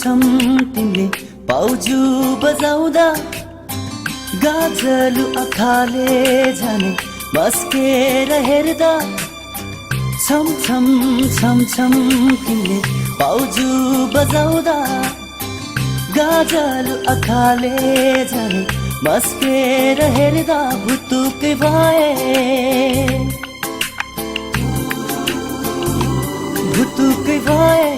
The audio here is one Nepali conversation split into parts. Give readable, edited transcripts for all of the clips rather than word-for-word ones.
छम तिमीले पाउजु बजाउँदा गाजलु आँखाले झनै मस्केर हेर्दा छम छम छम छम तिमीले पाउजु बजाउँदा गाजलु आँखाले झनै मस्केर हेर्दा भुतुकै भए भुतुकै भए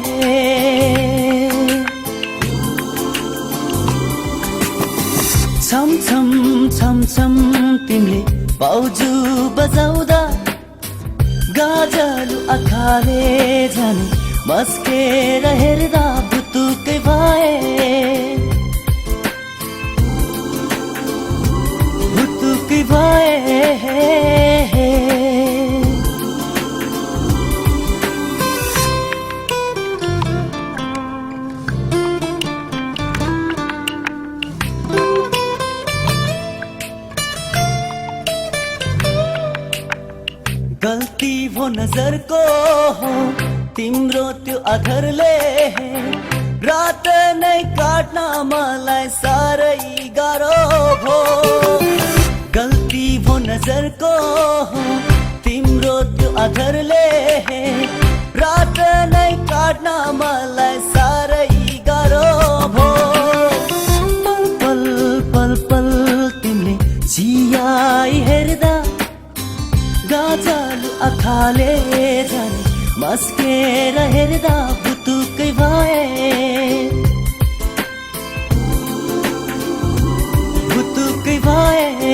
छम छम छम छम तिमीले पाउजु बजाउँदा गाजलु आँखाले झनै मस्केर हेर्दा भुतुकै भए भुतुकै भए गल्ती भो नजरको हो तिम्रो त्यो आधारले रात नै काट्न मलाई साह्रै गाह्रो भो गल्ती भो नजरको हो तिम्रो त्यो आधारले रात नै काट्न मलाई साह्रै गाह्रो भो पल पल पल पल तिमीले जियाई हेर्दा गाजलु आँखाले झनै मस्केर हेर्दा भुतुकै भए भुतुकै भए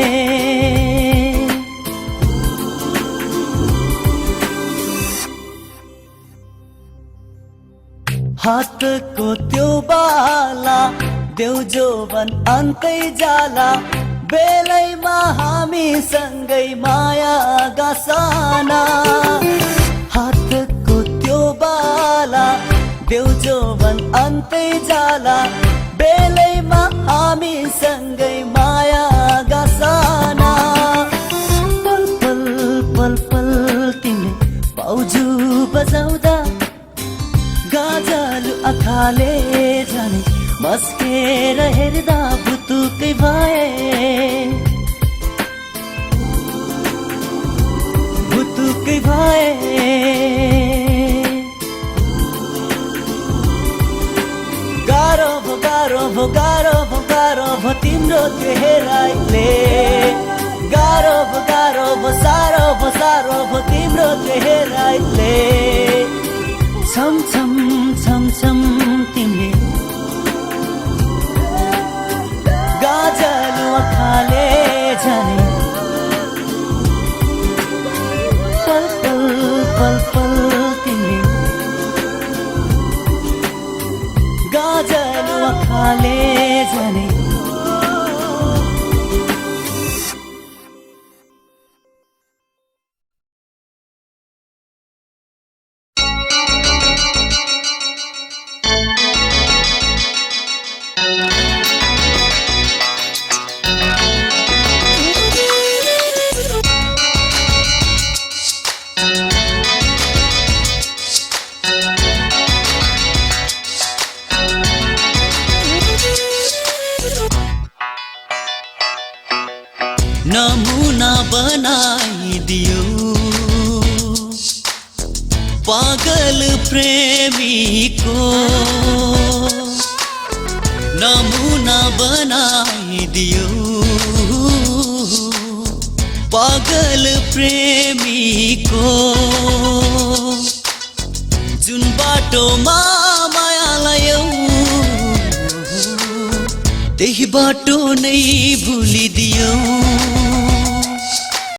हातको त्यो बाला देउ जोवन अन्तै जाला बेलैमा हामी सँगै माया गासाना हातको त्यो बाला देउ जोवन अन्तै जाला बेलैमा हामी सँगै माया गासाना पल पल पल पल तिमीले पाउजु बजाउँदा गाजलु आँखाले झनै मस्केर हेर्दा भुतुकै भए भुतुकै भए गाह्रो भो गाह्रो भो गाह्रो भो गाह्रो भो तिम्रो त्यो हेराइले गाह्रो भो साह्रो भो तिम्रो त्यो हेराइले छम छम छम छम तिमीले गाजलु आँखाले झनै पल पल पल पल तिमीले गाजलु आँखाले झनै नमुना बनाइदियो पागल प्रेमीको नमुना बनाइदियो पागल प्रेमीको जुन बाटोमा मायालाई त्यही बाटो नै भुलिदियो